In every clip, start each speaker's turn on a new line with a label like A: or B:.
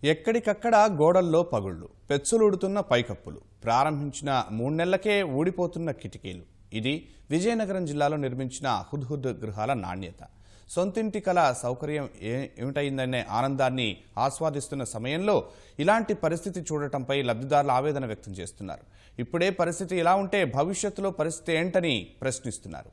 A: ఎక్కడికక్కడ గోడల్లో పగుళ్లు, పెచ్చులుడుతున్న పైకప్పులు, ప్రారంభించిన 3 నెలలకే ఊడిపోతున్న కిటికీలు. ఇది విజయనగరం జిల్లాలో నిర్మించిన హుద్హుద్ గృహాల నాణ్యత. సొంతింటి కల సౌకర్యం ఏమిటైందనే ఆనందాన్ని ఆస్వాదిస్తున్న సమయంలో ఇలాంటి పరిస్థితి చూడటంపై లబ్ధిదారులు ఆవేదన వ్యక్తం చేస్తున్నారు. ఇప్పుడే పరిస్థితి ఇలా ఉంటే భవిష్యత్తులో పరిస్థితి ఏంటని ప్రశ్నిస్తున్నారు.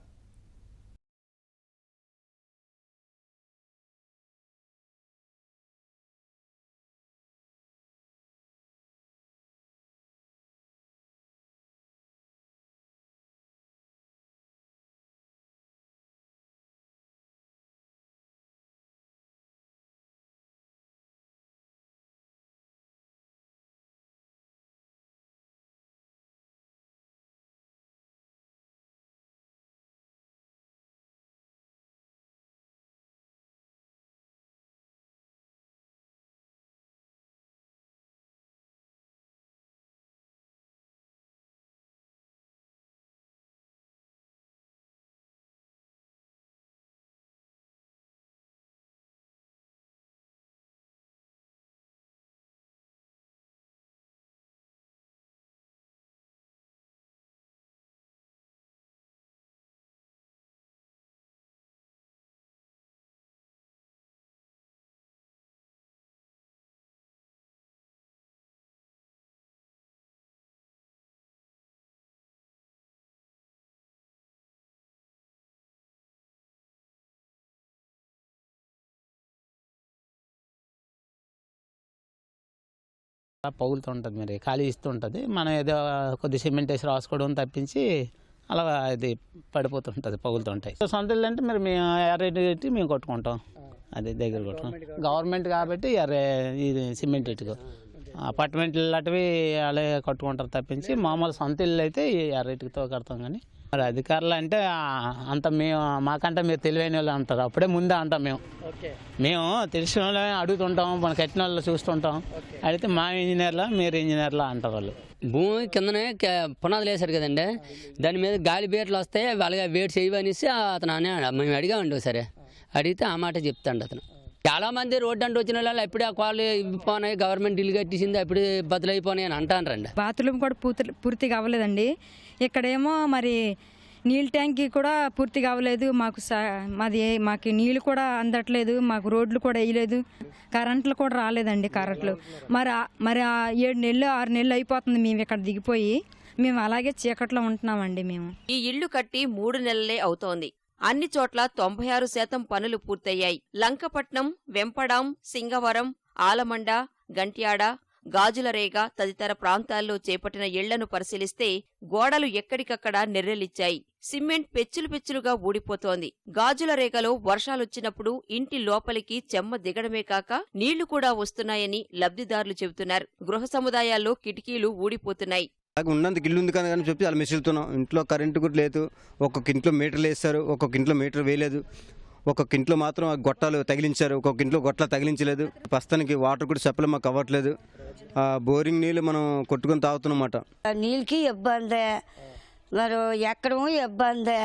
B: పగులుతూ ఉంటుంది, మరి ఖాళీ ఇస్తూ ఉంటుంది. మనం ఏదో కొద్ది సిమెంట్ వేసి రాసుకోవడం తప్పించి అలా ఇది పడిపోతుంటుంది, పగులుతుంటాయి. సొంత ఇల్లు అంటే మరి మేము ఎర్ర మేము కొట్టుకుంటాం, అది దగ్గర కొట్టుకుంటాం. గవర్నమెంట్ కాబట్టి ఇది సిమెంట్ ఇటుకు, అపార్ట్మెంట్లు లాంటివి అలాగే కట్టుకుంటారు తప్పించి మామూలు సొంత ఇల్లు అయితే ఎర్ర ఇటుకతో కడతాం. కానీ మరి అధికారులు అంటే అంత మేము మాకంటే మీరు తెలివైన వాళ్ళు అంటారు, అప్పుడే ముందే అంటాం. మేము తెలిసిన వాళ్ళని అడుగుతుంటాం, మన కట్టిన వాళ్ళు చూస్తుంటాం. అడిగితే మా ఇంజనీర్లా మీరు ఇంజనీర్లా అంటారు వాళ్ళు.
C: భూమి కిందనే పునాదులు వేశారు కదండి, దాని మీద గాలి బీటలు వస్తాయి, అలాగే వేడి చేయవనేసి అతను మేము అడిగామండి. సరే అడిగితే ఆ మాట చెప్తాండి అతను. చాలా మంది రోడ్డు అంటే వచ్చిన వాళ్ళు అప్పుడే ఆ కాళ్ళు ఇవ్వపోయినాయి, గవర్నమెంట్ ఇల్లు కట్టేసింది అప్పుడే బదులైపోయినాయి అని అంటారండి.
D: బాత్రూమ్ కూడా పూర్తిగా అవ్వలేదండి. ఇక్కడేమో మరి నీళ్ళ ట్యాంకీ కూడా పూర్తిగా అవ్వలేదు. మాకు నీళ్ళు కూడా అందట్లేదు, మాకు రోడ్లు కూడా వేయలేదు, కరెంట్లు కూడా రాలేదండి. కరెంట్లు మరి 7 నెలలు 6 నెలలు అయిపోతుంది మేము ఇక్కడ దిగిపోయి. మేము అలాగే చీకట్లో ఉంటున్నామండి. మేము
E: ఈ ఇళ్లు కట్టి 3 నెలలే అవుతోంది. అన్ని చోట్ల 96% పనులు పూర్తయ్యాయి. లంకపట్నం, వెంపడాం, సింగవరం, ఆలమండ, గంట్యాడ, గాజులరేగ తదితర ప్రాంతాల్లో చేపట్టిన ఇళ్లను పరిశీలిస్తే గోడలు ఎక్కడికక్కడ నెర్రెలిచ్చాయి. సిమెంట్ పెచ్చులుగా ఊడిపోతోంది. గాజులరేగలో వర్షాలొచ్చినప్పుడు ఇంటి లోపలికి చెమ్మ దిగడమే కాక నీళ్లు కూడా వస్తున్నాయని లబ్ధిదారులు చెబుతున్నారు. గృహ సముదాయాల్లో కిటికీలు ఊడిపోతున్నాయి.
F: ఉన్నందుకు ఇల్లు ఉంది కానీ చెప్పి అలా మెసులుతున్నాం. ఇంట్లో కరెంటు కూడా లేదు. ఒక్కొక్క ఇంట్లో మీటర్లు వేస్తారు, ఒక్కొక్క ఇంట్లో మీటర్ వేయలేదు. ఒక్కొక్క ఇంట్లో మాత్రం గొట్టాలు తగిలించారు, ఒక్కొక్క ఇంట్లో గొట్ల తగిలించలేదు. ప్రస్తుతానికి వాటర్ కూడా సప్లై మాకు అవ్వట్లేదు. బోరింగ్ నీళ్ళు మనం కొట్టుకొని తాగుతున్నమాట.
G: నీళ్ళకి ఇబ్బంది, మరి ఎక్కడము ఇబ్బంది,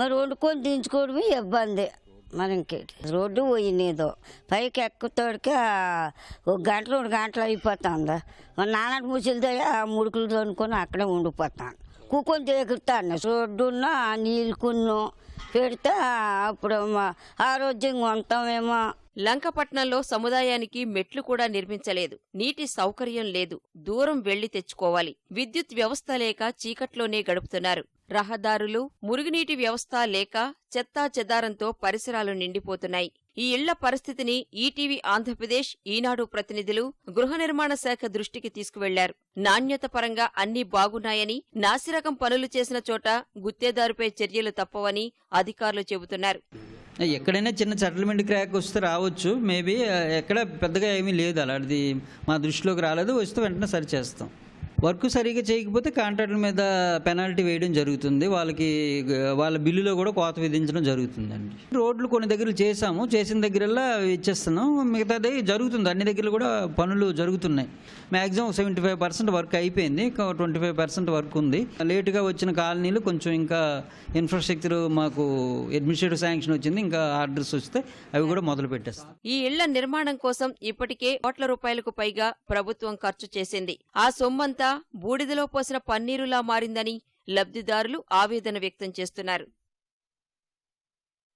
G: మరి వండుకొని దించుకోవడమే ఇబ్బంది. మనకి రోడ్డు పోయినేదో పైకి ఎక్కుతాడికి 1 గంట 2 గంటలు అయిపోతుంది. నాన్నటి ముసలితో ముడుకులు తోనుకొని అక్కడే ఉండిపోతాను, కూకొని దిగుతాను. రోడ్డున్న నీళ్ళకున్ను పెడితే అప్పుడు ఆరోగ్యంగా ఉంటామేమో.
E: లంకపట్నంలో సముదాయానికి మెట్లు కూడా నిర్మించలేదు. నీటి సౌకర్యం లేదు, దూరం వెళ్లి తెచ్చుకోవాలి. విద్యుత్ వ్యవస్థ లేక చీకట్లోనే గడుపుతున్నారు. రహదారులు, మురుగునీటి వ్యవస్థ లేక చెత్తా చెదారంతో పరిసరాలు నిండిపోతున్నాయి. ఈ ఇళ్ల పరిస్థితిని ఈటీవీ ఆంధ్రప్రదేశ్, ఈనాడు ప్రతినిధులు గృహ నిర్మాణ శాఖ దృష్టికి తీసుకువెళ్లారు. నాణ్యత పరంగా అన్నీ బాగున్నాయని, నాసిరకం పనులు చేసిన చోట గుత్తేదారుపై చర్యలు తప్పవని అధికారులు చెబుతున్నారు.
H: ఎక్కడైనా చిన్న సెటిల్మెంట్ క్రాక్ వస్తే రావచ్చు, మేబీ ఎక్కడ పెద్దగా ఏమీ లేదు, అలాంటిది మా దృష్టిలోకి రాలేదు. వస్తే వెంటనే సరి చేస్తాం. వర్క్ సరిగా చేయకపోతే కాంట్రాక్టుల మీద పెనాల్టీ వేయడం జరుగుతుంది, వాళ్ళ బిల్లులో కూడా కోత విధించడం జరుగుతుందండి. రోడ్లు కొన్ని దగ్గర చేసాము, చేసిన దగ్గరల్లా ఇచ్చేస్తున్నాం, మిగతాది జరుగుతుంది. అన్ని దగ్గర కూడా పనులు జరుగుతున్నాయి. మ్యాక్సిమం 75% వర్క్ అయిపోయింది, ఇంకా 25% వర్క్ ఉంది. లేటుగా వచ్చిన కాలనీలు కొంచెం ఇంకా ఇన్ఫ్రాస్ట్రక్చర్ మాకు అడ్మినిస్ట్రేటివ్ శాంక్షన్ వచ్చింది, ఇంకా ఆర్డర్స్ వస్తే అవి కూడా మొదలు పెట్టేస్తాం.
E: ఈ ఇళ్ల నిర్మాణం కోసం ఇప్పటికే కోట్ల రూపాయలకు పైగా ప్రభుత్వం ఖర్చు చేసింది. ఆ సొమ్మంతా బూడిదలో పోసిన పన్నీరులా మారిందని లబ్ధిదారులు ఆవేదన వ్యక్తం చేస్తున్నారు.